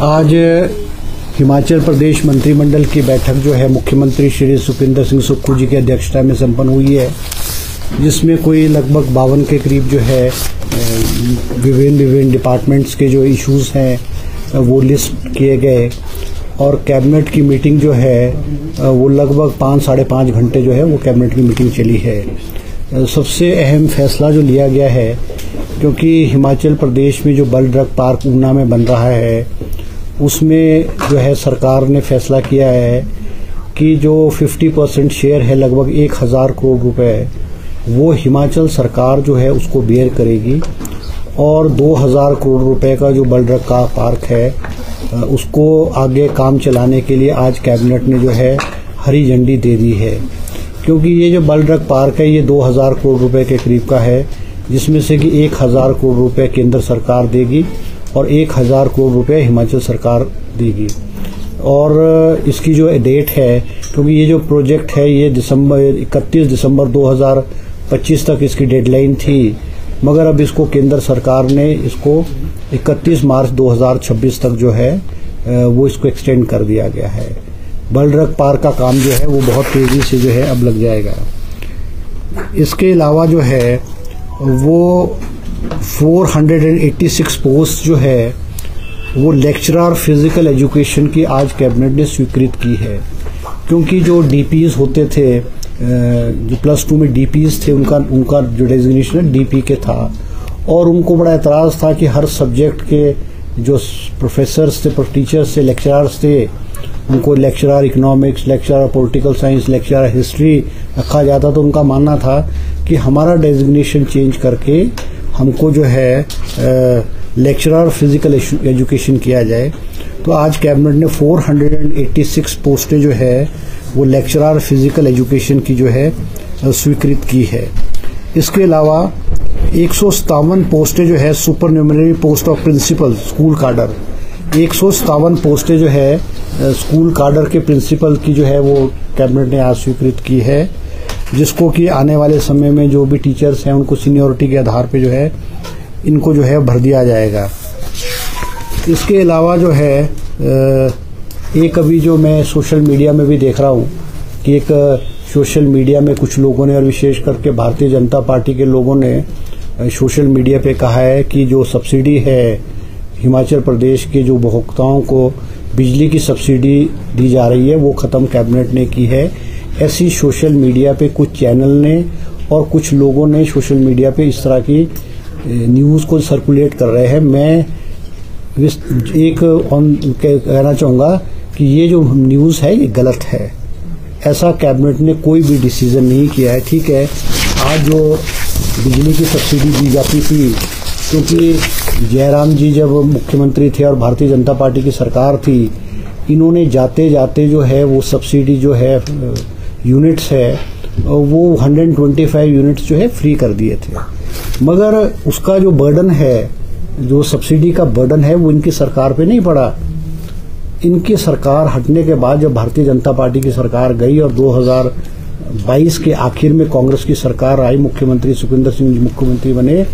आज हिमाचल प्रदेश मंत्रिमंडल की बैठक जो है मुख्यमंत्री श्री सुखविंदर सिंह सुक्खू जी की अध्यक्षता में संपन्न हुई है, जिसमें कोई लगभग 52 के करीब जो है विभिन्न डिपार्टमेंट्स के जो इश्यूज हैं वो लिस्ट किए गए और कैबिनेट की मीटिंग जो है वो लगभग 5-5.5 घंटे जो है वो कैबिनेट की मीटिंग चली है। सबसे अहम फैसला जो लिया गया है, क्योंकि हिमाचल प्रदेश में जो बल ड्रग पार्क ऊना में बन रहा है उसमें जो है सरकार ने फैसला किया है कि जो 50% शेयर है लगभग 1000 करोड़ रुपए वो हिमाचल सरकार जो है उसको बेयर करेगी और 2000 करोड़ रुपए का जो बल ड्रग का पार्क है उसको आगे काम चलाने के लिए आज कैबिनेट ने जो है हरी झंडी दे दी है। क्योंकि ये जो बल ड्रग पार्क है ये 2000 करोड़ रुपए के करीब का है, जिसमें से कि 1000 करोड़ रुपए केंद्र सरकार देगी और 1000 करोड़ रुपए हिमाचल सरकार देगी। और इसकी जो डेट है, क्योंकि ये जो प्रोजेक्ट है ये 31 दिसंबर 2025 तक इसकी डेडलाइन थी, मगर अब इसको केंद्र सरकार ने इसको 31 मार्च 2026 तक जो है वो इसको एक्सटेंड कर दिया गया है। बल ड्रग पार्क का काम जो है वो बहुत तेजी से जो है अब लग जाएगा। इसके अलावा जो है वो 486 पोस्ट जो है वो लेक्चरर फिजिकल एजुकेशन की आज कैबिनेट ने स्वीकृत की है। क्योंकि जो डीपीज होते थे, जो +2 में डीपीज थे, उनका जो डेजिग्नेशन है डीपी के था और उनको बड़ा एतराज़ था कि हर सब्जेक्ट के जो प्रोफेसर्स थे, टीचर्स थे, लेक्चरर्स थे, उनको lecturer economics, lecturer political science, lecturer history रखा जाता। तो उनका मानना था कि हमारा डेजिग्नेशन चेंज करके हमको जो है लेक्चरर फिजिकल एजुकेशन किया जाए। तो आज कैबिनेट ने 486 पोस्टें जो है वो लेक्चरर फिजिकल एजुकेशन की जो है स्वीकृत की है। इसके अलावा 157 पोस्टें जो है supernumerary post of principal school cadre, 157 पोस्टें जो है स्कूल काडर के प्रिंसिपल की जो है वो कैबिनेट ने आज स्वीकृत की है, जिसको कि आने वाले समय में जो भी टीचर्स हैं उनको सीनियरिटी के आधार पे जो है इनको जो है भर दिया जाएगा। इसके अलावा जो है एक अभी जो मैं सोशल मीडिया में भी देख रहा हूँ कि एक सोशल मीडिया में कुछ लोगों ने और विशेष करके भारतीय जनता पार्टी के लोगों ने सोशल मीडिया पे कहा है कि जो सब्सिडी है हिमाचल प्रदेश के जो उपभोक्ताओं को बिजली की सब्सिडी दी जा रही है वो ख़त्म कैबिनेट ने की है। ऐसी सोशल मीडिया पे कुछ चैनल ने और कुछ लोगों ने सोशल मीडिया पे इस तरह की न्यूज़ को सर्कुलेट कर रहे हैं। मैं एक कहना चाहूँगा कि ये जो न्यूज़ है ये गलत है। ऐसा कैबिनेट ने कोई भी डिसीजन नहीं किया है। ठीक है, आज जो बिजली की सब्सिडी दी जाती थी, क्योंकि जयराम जी जब मुख्यमंत्री थे और भारतीय जनता पार्टी की सरकार थी, इन्होंने जाते जाते जो है वो सब्सिडी जो है यूनिट्स है वो 125 यूनिट्स जो है फ्री कर दिए थे। मगर उसका जो बर्डन है, जो सब्सिडी का बर्डन है वो इनकी सरकार पे नहीं पड़ा। इनकी सरकार हटने के बाद जब भारतीय जनता पार्टी की सरकार गई और 2022 के आखिर में कांग्रेस की सरकार आई, मुख्यमंत्री सुखविंदर सिंह मुख्यमंत्री बने,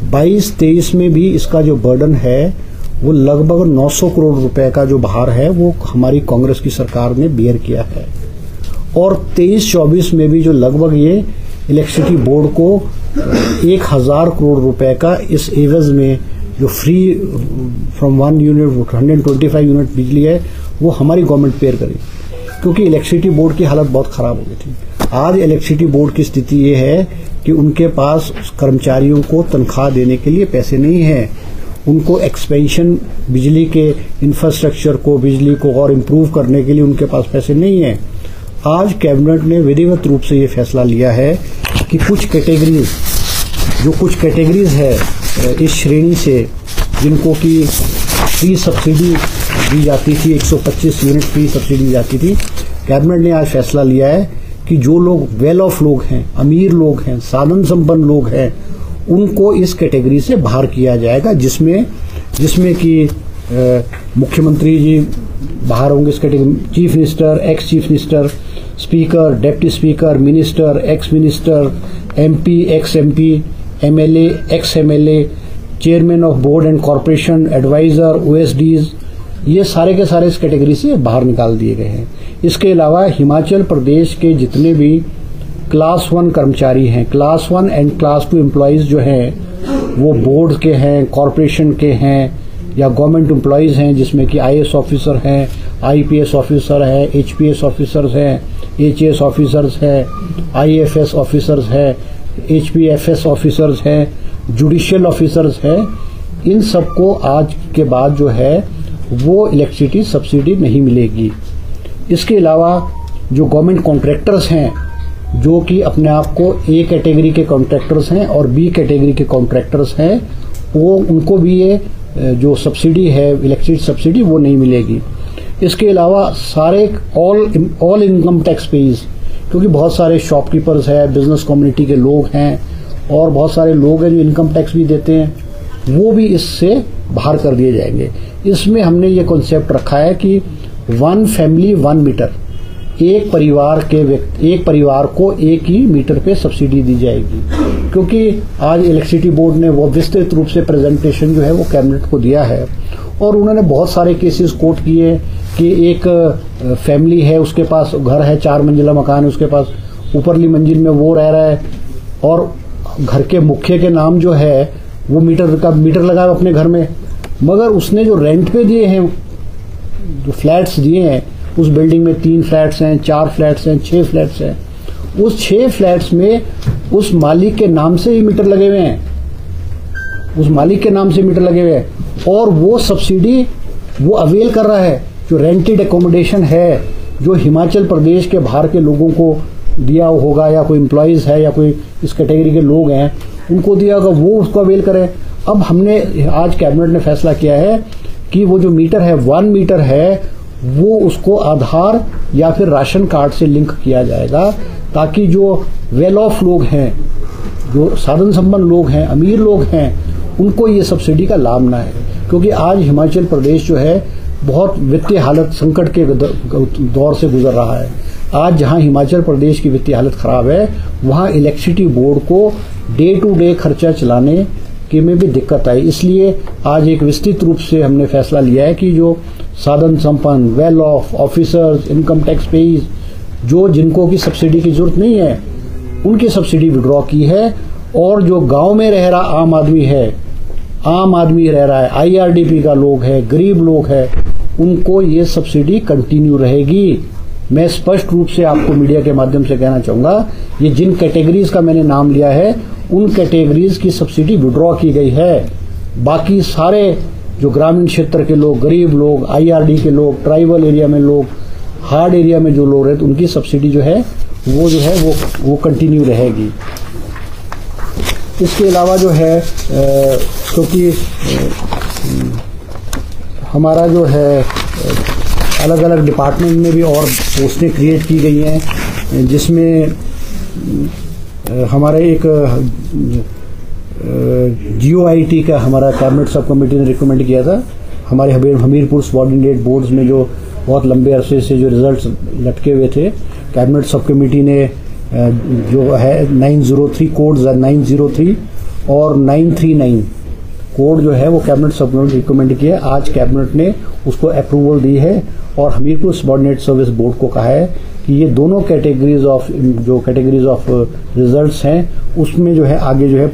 22-23 में भी इसका जो बर्डन है वो लगभग 900 करोड़ रुपए का जो भार है वो हमारी कांग्रेस की सरकार ने बेयर किया है। और 23-24 में भी जो लगभग ये इलेक्ट्रिसिटी बोर्ड को 1000 करोड़ रुपए का इस एवज में जो फ्री फ्रॉम 1 यूनिट 125 यूनिट बिजली है वो हमारी गवर्नमेंट पेयर करेगी, क्योंकि इलेक्ट्रिसिटी बोर्ड की हालत बहुत खराब हो गई थी। आज इलेक्ट्रिसिटी बोर्ड की स्थिति ये है कि उनके पास कर्मचारियों को तनख्वाह देने के लिए पैसे नहीं है, उनको एक्सपेंशन बिजली के इंफ्रास्ट्रक्चर को, बिजली को और इम्प्रूव करने के लिए उनके पास पैसे नहीं है। आज कैबिनेट ने विधिवत रूप से ये फैसला लिया है कि कुछ कैटेगरीज है इस श्रेणी से जिनको कि फ्री सब्सिडी दी जाती थी, 125 यूनिट फ्री सब्सिडी दी जाती थी, कैबिनेट ने आज फैसला लिया है कि जो लोग वेल ऑफ लोग हैं, अमीर लोग हैं, साधन संपन्न लोग हैं, उनको इस कैटेगरी से बाहर किया जाएगा, जिसमें कि मुख्यमंत्री जी बाहर होंगे इस category, chief minister, ex chief minister, speaker, deputy speaker, minister, ex minister, MP, ex MP, MLA, ex MLA, chairman of board and corporation, advisor, OSDs, ये सारे के सारे इस कैटेगरी से बाहर निकाल दिए गए हैं। इसके अलावा हिमाचल प्रदेश के जितने भी क्लास 1 कर्मचारी हैं, क्लास 1 एंड क्लास 2 एम्प्लॉयज जो हैं वो बोर्ड के हैं, कॉरपोरेशन के हैं या गवर्नमेंट एम्प्लॉयज हैं, जिसमें कि आईएएस ऑफिसर हैं, आईपीएस ऑफिसर है, एचपीएस ऑफिसर्स हैं, एचएएस ऑफिसर्स हैं, आईएफएस ऑफिसर्स हैं, एचपीएफएस ऑफिसर्स हैं, जुडिशियल ऑफिसर्स हैं, इन सबको आज के बाद जो है वो इलेक्ट्रिसिटी सब्सिडी नहीं मिलेगी। इसके अलावा जो गवर्नमेंट कॉन्ट्रैक्टर्स हैं, जो कि अपने आप को ए कैटेगरी के कॉन्ट्रैक्टर्स हैं और बी कैटेगरी के कॉन्ट्रैक्टर्स हैं, वो उनको भी ये जो सब्सिडी है इलेक्ट्रिसिटी सब्सिडी वो नहीं मिलेगी। इसके अलावा सारे ऑल इनकम टैक्स पेज, क्योंकि बहुत सारे शॉपकीपर्स हैं, बिजनेस कम्युनिटी के लोग हैं और बहुत सारे लोग हैं जो इनकम टैक्स भी देते हैं, वो भी इससे बाहर कर दिए जाएंगे। इसमें हमने ये कॉन्सेप्ट रखा है कि 1 फैमिली 1 मीटर, एक परिवार को एक ही मीटर पे सब्सिडी दी जाएगी। क्योंकि आज इलेक्ट्रिसिटी बोर्ड ने वो विस्तृत रूप से प्रेजेंटेशन जो है वो कैबिनेट को दिया है और उन्होंने बहुत सारे केसेस कोट किए कि एक फैमिली है, उसके पास घर है, 4 मंजिला मकान है, उसके पास ऊपरली मंजिल में वो रह रहा है और घर के मुखिया के नाम जो है वो मीटर लगाया अपने घर में, मगर उसने जो रेंट पे दिए हैं, जो फ्लैट्स दिए हैं, उस बिल्डिंग में 3 फ्लैट्स हैं, 4 फ्लैट्स हैं, 6 फ्लैट्स हैं, उस 6 फ्लैट्स में उस मालिक के नाम से ही मीटर लगे हुए हैं, उस मालिक के नाम से मीटर लगे हुए हैं और वो सब्सिडी वो अवेल कर रहा है। जो रेंटेड एकोमोडेशन है, जो हिमाचल प्रदेश के बाहर के लोगों को दिया होगा या कोई एम्प्लॉयज है या कोई इस कैटेगरी के लोग हैं उनको दिया होगा, वो उसको अवेल करें। अब हमने आज कैबिनेट ने फैसला किया है कि वो जो मीटर है 1 मीटर है वो उसको आधार या फिर राशन कार्ड से लिंक किया जाएगा, ताकि जो वेल ऑफ लोग हैं, जो साधन संपन्न लोग हैं, अमीर लोग हैं, उनको ये सब्सिडी का लाभ ना है। क्योंकि आज हिमाचल प्रदेश जो है बहुत वित्तीय हालत संकट के दौर से गुजर रहा है। आज जहां हिमाचल प्रदेश की वित्तीय हालत खराब है, वहां इलेक्ट्रिसिटी बोर्ड को डे टू डे खर्चा चलाने के में भी दिक्कत आई। इसलिए आज एक विस्तृत रूप से हमने फैसला लिया है कि जो साधन संपन्न, well of, officers, income tax page, जो जिनको की सब्सिडी की जरूरत नहीं है, उनकी सब्सिडी विड्रॉ की है और जो गांव में रह रहा आम आदमी रह रहा है, आईआरडीपी का लोग है, गरीब लोग है, उनको ये सब्सिडी कंटिन्यू रहेगी। मैं स्पष्ट रूप से आपको मीडिया के माध्यम से कहना चाहूंगा, ये जिन कैटेगरीज का मैंने नाम लिया है उन कैटेगरीज की सब्सिडी विड्रॉ की गई है। बाकी सारे जो ग्रामीण क्षेत्र के लोग, गरीब लोग, आईआरडी के लोग, ट्राइबल एरिया में लोग, हार्ड एरिया में जो लोग रहते, उनकी सब्सिडी जो है वो कंटिन्यू रहेगी। इसके अलावा जो है क्योंकि हमारा जो है अलग अलग डिपार्टमेंट में भी और पोस्टें क्रिएट की गई हैं, जिसमें हमारे एक जीओआईटी का हमारा कैबिनेट सब कमेटी ने रिकमेंड किया था। हमारे हमीरपुर सबऑर्डिनेट बोर्ड्स में जो बहुत लंबे अरसे से जो रिजल्ट्स लटके हुए थे, कैबिनेट सब कमेटी ने जो है 903 कोड्स 903 और 939 कोड जो है वो कैबिनेट सब कमेटी रिकमेंड किया। आज कैबिनेट ने उसको अप्रूवल दी है और हमीरपुर सबऑर्डिनेट सर्विस बोर्ड को कहा है कि ये दोनों कैटेगरीज ऑफ रिजल्ट्स हैं, उसमें जो है आगे जो है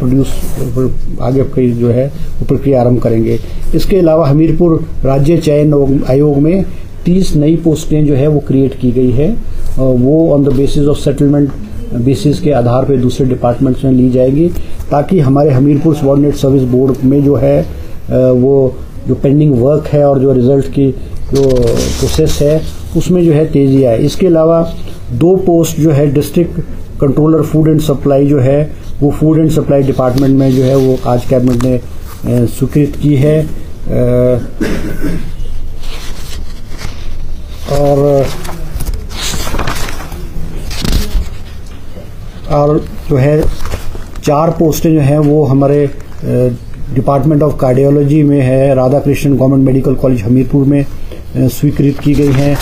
आगे की जो है प्रक्रिया आरंभ करेंगे। इसके अलावा हमीरपुर राज्य चयन आयोग में 30 नई पोस्टें जो है वो क्रिएट की गई है, वो on the basis of settlement basis के आधार पे दूसरे डिपार्टमेंट्स में ली जाएगी, ताकि हमारे हमीरपुर सबऑर्डिनेट सर्विस बोर्ड में जो है वो जो पेंडिंग वर्क है और जो रिजल्ट की जो प्रोसेस है उसमें जो है तेजी आए। इसके अलावा 2 पोस्ट जो है district controller food and supply जो है वो फूड एंड सप्लाई डिपार्टमेंट में जो है वो आज कैबिनेट ने स्वीकृत की है। और जो है 4 पोस्टें जो हैं वो हमारे डिपार्टमेंट ऑफ कार्डियोलॉजी में है, Radha Krishnan government medical college Hamirpur में स्वीकृत की गई हैं।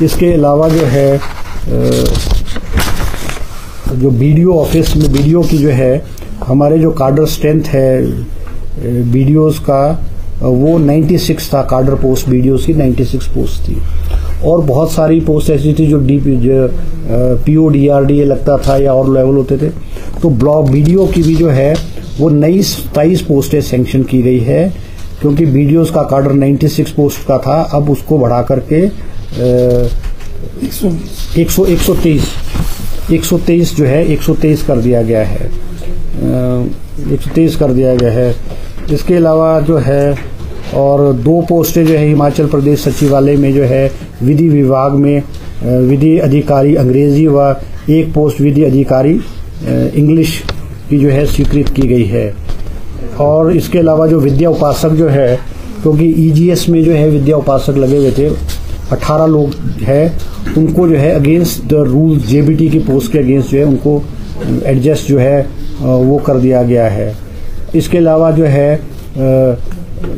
इसके अलावा जो है जो बीडीओ ऑफिस में बीडीओ की जो है हमारे जो कार्डर स्ट्रेंथ है बीडीओज का वो 96 था। कार्डर पोस्ट बीडीओ की 96 पोस्ट थी, और बहुत सारी पोस्ट ऐसी थी जो PODRD लगता था या और लेवल होते थे। तो ब्लॉक बीडीओ की भी जो है वो नई 27 पोस्टें सैंक्शन की गई है, क्योंकि बीडीओज का कार्डर 96 पोस्ट का था, अब उसको बढ़ा करके 123 जो है 123 कर दिया गया है, 123 कर दिया गया है। इसके अलावा जो है और 2 पोस्टें जो है हिमाचल प्रदेश सचिवालय में जो है विधि विभाग में विधि अधिकारी अंग्रेजी व 1 पोस्ट विधि अधिकारी इंग्लिश की जो है स्वीकृत की गई है। और इसके अलावा जो विद्या उपासक जो है, क्योंकि EGS में जो है विद्या उपासक लगे हुए थे, 18 लोग हैं, उनको जो है अगेंस्ट द रूल JBT की पोस्ट के अगेंस्ट जो है उनको एडजस्ट जो है वो कर दिया गया है। इसके अलावा जो है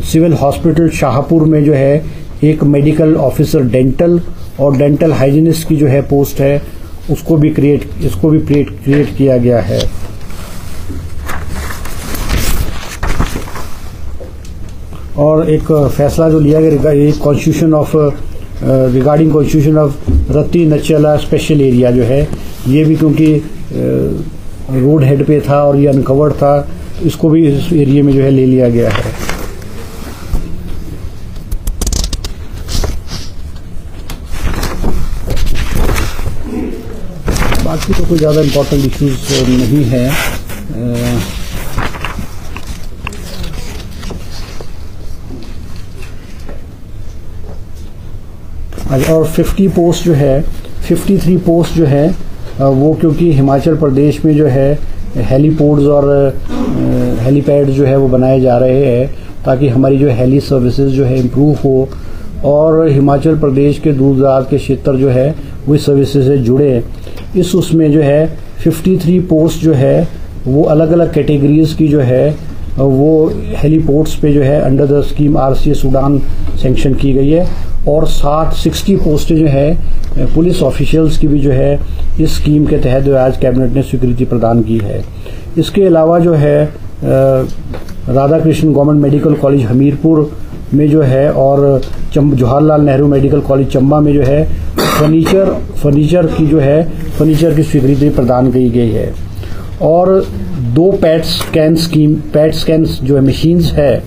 सिविल हॉस्पिटल शाहपुर में जो है एक मेडिकल ऑफिसर डेंटल और डेंटल हाइजीनिस्ट की जो है पोस्ट है, इसको भी क्रिएट किया गया है। और एक फैसला जो लिया गया रिगार्डिंग कॉन्स्टिट्यूशन ऑफ रत्ती नचला स्पेशल एरिया जो है, ये भी क्योंकि रोड हेड पे था और ये अनकवर्ड था, इसको भी इस एरिया में जो है ले लिया गया है। बाकी तो कोई ज़्यादा इम्पोर्टेंट इश्यूज नहीं है। और 50 पोस्ट जो है 53 पोस्ट जो है वो क्योंकि हिमाचल प्रदेश में जो है हेलीपोर्ट्स और हेलीपैड जो है वो बनाए जा रहे हैं, ताकि हमारी जो हेली सर्विसेज जो है इम्प्रूव हो और हिमाचल प्रदेश के दूर दराज के क्षेत्र जो है वो इस सर्विसेज से जुड़े। इस उसमें जो है 53 पोस्ट जो है वो अलग अलग कैटेगरीज की जो है वो हेलीपोर्ट्स पे जो है अंडर द स्कीम RCS उड़ान सैंक्शन की गई है, और 60 पोस्टें जो है पुलिस ऑफिशियल्स की भी जो है इस स्कीम के तहत जो आज कैबिनेट ने स्वीकृति प्रदान की है। इसके अलावा जो है Radha Krishna government medical college Hamirpur में जो है और जवाहरलाल नेहरू मेडिकल कॉलेज चंबा में जो है फर्नीचर की स्वीकृति प्रदान की गई है। और 2 पैट स्कैन जो है मशीन्स है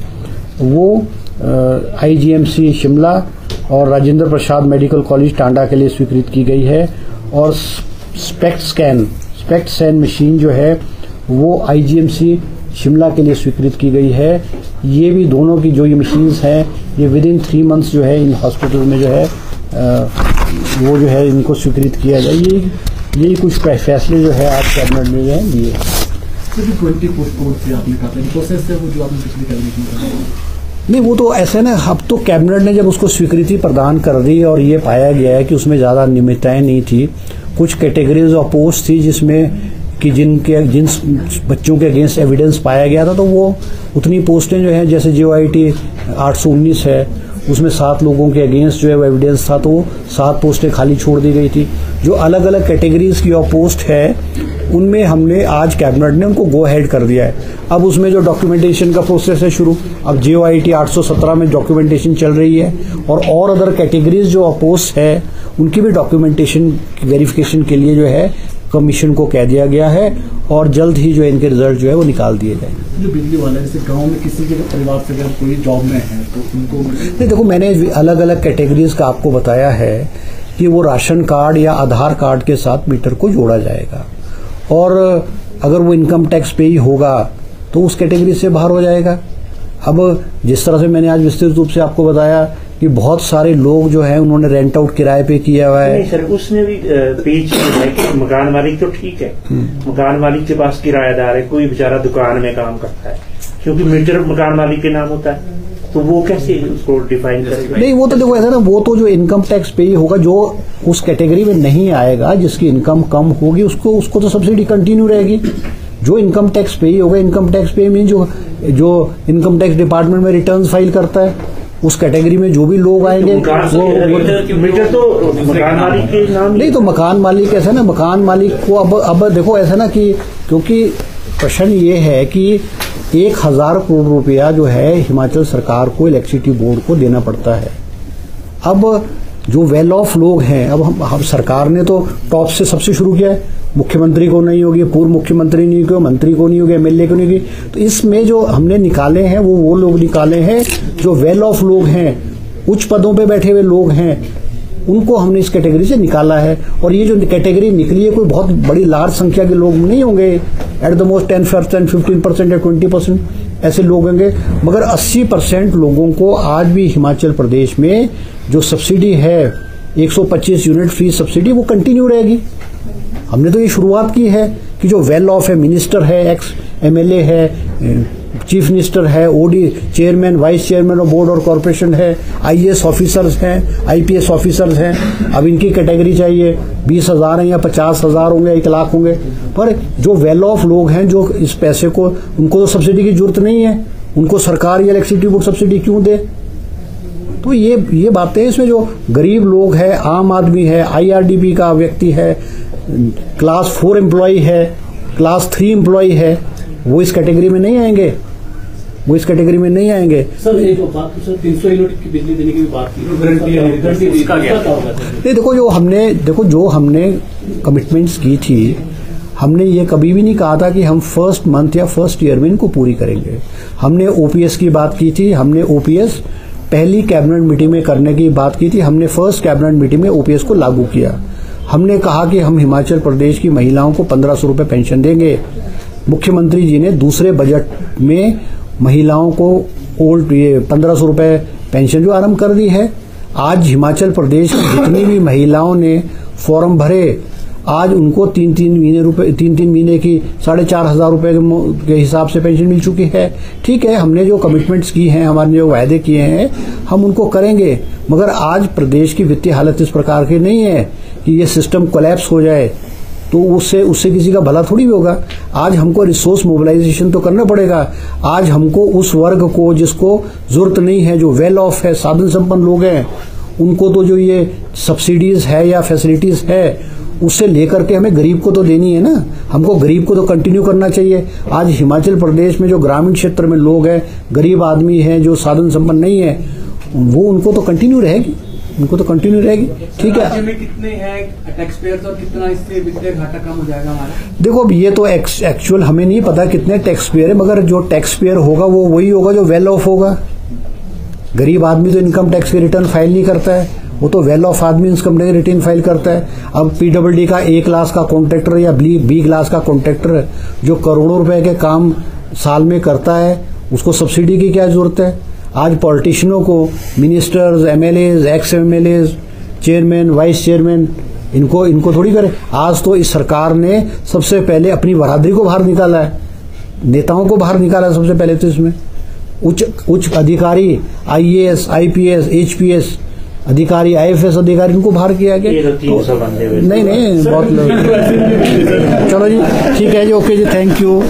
वो IGMC शिमला और राजेंद्र प्रसाद मेडिकल कॉलेज टांडा के लिए स्वीकृत की गई है। और स्पेक्ट स्कैन मशीन जो है वो IGMC शिमला के लिए स्वीकृत की गई है। ये भी दोनों की जो ये मशीन्स हैं ये विदिन 3 मंथ्स जो है इन हॉस्पिटल में जो है वो जो है इनको स्वीकृत किया जाए। यही कुछ फैसले जो है आज कैबिनेट में जो है लिए। नहीं, वो तो ऐसे ना, अब तो कैबिनेट ने जब उसको स्वीकृति प्रदान कर दी और ये पाया गया है कि उसमें ज़्यादा नियमितताएं नहीं थी, कुछ कैटेगरीज और पोस्ट थी जिसमें कि जिन बच्चों के अगेंस्ट एविडेंस पाया गया था, तो वो उतनी पोस्टें जो हैं, जैसे JOIT 819 है उसमें 7 लोगों के अगेंस्ट जो है वो एविडेंस था, तो 7 पोस्टें खाली छोड़ दी गई थी। जो अलग अलग कैटेगरीज की और पोस्ट है उनमें हमने आज कैबिनेट ने उनको गो हेड कर दिया है। अब उसमें जो डॉक्यूमेंटेशन का प्रोसेस है शुरू, अब JOIT 817 में डॉक्यूमेंटेशन चल रही है, और अदर कैटेगरीज जो पोस्ट है उनकी भी डॉक्यूमेंटेशन वेरिफिकेशन के लिए जो है कमीशन को कह दिया गया है, और जल्द ही जो इनके रिजल्ट जो है वो निकाल दिए जाएंगे। जो बिजली वाला है, जैसे गांव में किसी के परिवार से अगर कोई जॉब में है तो उनको नहीं, देखो मैंने अलग अलग कैटेगरीज का आपको बताया है कि वो राशन कार्ड या आधार कार्ड के साथ मीटर को जोड़ा जाएगा, और अगर वो इनकम टैक्स पे ही होगा तो उस कैटेगरी से बाहर हो जाएगा। अब जिस तरह से मैंने आज विस्तृत रूप से आपको बताया कि बहुत सारे लोग जो हैं उन्होंने रेंट आउट किराए पे किया हुआ है। नहीं सर, उसमें भी पेज है कि मकान मालिक तो ठीक है, मकान मालिक के पास किराएदार है, कोई बेचारा दुकान में काम करता है, क्योंकि मीटर मकान मालिक के नाम होता है, तो वो कैसे उसको डिफाइन करेगा? नहीं, वो तो देखो ऐसा ना, वो तो जो इनकम टैक्स पे ही होगा, जो उस कैटेगरी में नहीं आएगा, जिसकी इनकम कम होगी उसको तो सब्सिडी कंटिन्यू रहेगी। जो इनकम टैक्स पे ही होगा, इनकम टैक्स पे मीन जो इनकम टैक्स डिपार्टमेंट में रिटर्न्स फाइल करता है, उस कैटेगरी में जो भी लोग आएंगे वो मीटर तो मकान मालिक के नाम नहीं, तो मकान मालिक ऐसा ना, मकान मालिक को अब देखो ऐसा ना कि क्योंकि प्रश्न ये है कि 1000 करोड़ रुपया जो है हिमाचल सरकार को इलेक्ट्रिसिटी बोर्ड को देना पड़ता है। अब जो वेल ऑफ लोग हैं, अब हम सरकार ने तो टॉप से सबसे शुरू किया है, मुख्यमंत्री को नहीं होगी, पूर्व मुख्यमंत्री नहीं होगी, मंत्री को नहीं होगी, एमएलए को नहीं होगी। तो इसमें जो हमने निकाले हैं वो लोग निकाले हैं जो वेल ऑफ लोग हैं, उच्च पदों पे बैठे हुए लोग हैं, उनको हमने इस कैटेगरी से निकाला है। और ये जो कैटेगरी निकली है कोई बहुत बड़ी लार्ज संख्या के लोग नहीं होंगे, एट द मोस्ट 10%, 15% या 20% ऐसे लोग होंगे, मगर 80% लोगों को आज भी हिमाचल प्रदेश में जो सब्सिडी है 125 यूनिट फ्री सब्सिडी वो कंटिन्यू रहेगी। हमने तो ये शुरुआत की है कि जो वेल ऑफ है, मिनिस्टर है, एक्स एमएलए है, चीफ मिनिस्टर है, ओडी chairman, vice chairman of board और कॉर्पोरेशन है, आईएएस ऑफिसर्स हैं, आईपीएस ऑफिसर्स हैं। अब इनकी कैटेगरी चाहिए 20,000 है या 50,000 होंगे, 1 लाख होंगे। पर जो वेल ऑफ लोग हैं, जो इस पैसे को, उनको तो सब्सिडी की जरूरत नहीं है, उनको सरकार या इलेक्ट्रिसिटी बोर्ड सब्सिडी क्यों दे? तो ये बातें, इसमें जो गरीब लोग हैं, आम आदमी है, आईआरडीपी का व्यक्ति है, क्लास 4 एम्प्लॉय है, क्लास 3 एम्प्लॉय है, वो इस कैटेगरी में नहीं आएंगे, वो इस कैटेगरी में नहीं आएंगे। सर एक बात तो सर 300 यूनिट की बिजली देने की भी बात की, गारंटी उसका क्या होगा? नहीं, देखो जो हमने कमिटमेंट्स की थी, हमने ये कभी भी नहीं कहा था कि हम फर्स्ट मंथ या फर्स्ट ईयर में इनको पूरी करेंगे। हमने ओपीएस की बात की थी, हमने ओपीएस पहली कैबिनेट मीटिंग में करने की बात की थी, हमने फर्स्ट कैबिनेट मीटिंग में ओपीएस को लागू किया। हमने कहा कि हम हिमाचल प्रदेश की महिलाओं को 1500 रुपए पेंशन देंगे। मुख्यमंत्री जी ने दूसरे बजट में महिलाओं को 1500 रुपए पेंशन जो आरंभ कर दी है। आज हिमाचल प्रदेश की जितनी भी महिलाओं ने फॉर्म भरे, आज उनको 3-3 महीने की 4,500 रुपए के हिसाब से पेंशन मिल चुकी है। ठीक है, हमने जो कमिटमेंट्स की हैं, हमारे जो वायदे किए हैं, हम उनको करेंगे, मगर आज प्रदेश की वित्तीय हालत इस प्रकार की नहीं है कि ये सिस्टम कोलैप्स हो जाए तो उससे किसी का भला थोड़ी भी होगा। आज हमको रिसोर्स मोबिलाइजेशन तो करना पड़ेगा। आज हमको उस वर्ग को जिसको जरूरत नहीं है, जो वेल ऑफ है, साधन संपन्न लोग हैं, उनको तो जो ये सब्सिडीज है या फैसिलिटीज है, उससे लेकर के हमें गरीब को तो देनी है ना। हमको गरीब को तो कंटिन्यू करना चाहिए। आज हिमाचल प्रदेश में जो ग्रामीण क्षेत्र में लोग हैं, गरीब आदमी हैं, जो साधन संपन्न नहीं है, वो उनको तो कंटिन्यू रहेगी, उनको तो कंटिन्यू रहेगी। ठीक है, राज्य में कितने हैं टैक्स पेयर्स और कितना इससे वित्तीय घाटा कम हो जाएगा हमारा? देखो, अब ये तो एक्चुअल हमें नहीं पता कितने टैक्स पेयर है, मगर जो टैक्स पेयर होगा वो वही होगा जो वेल ऑफ होगा। गरीब आदमी तो इनकम टैक्स की रिटर्न फाइल नहीं करता है, वो तो वेल ऑफ आदमी इनकम टैक्स रिटर्न फाइल करता है। अब पीडब्ल्यूडी का A क्लास का कॉन्ट्रैक्टर या B क्लास का कॉन्ट्रैक्टर जो करोड़ों रुपए के काम साल में करता है, उसको सब्सिडी की क्या जरूरत है? आज पॉलिटिशियनों को, ministers, MLAs, x MLAs, chairman, vice chairman, इनको थोड़ी करे। आज तो इस सरकार ने सबसे पहले अपनी बहादुरी को बाहर निकाला है, नेताओं को बाहर निकाला है सबसे पहले। तो इसमें उच्च अधिकारी, आईएएस, आईपीएस, एचपीएस अधिकारी, आईएफएस अधिकारी, इनको बाहर किया गया। तो 300 बंदे हुए। नहीं बहुत लोग। चलो जी, ठीक है जी, ओके जी, थैंक यू।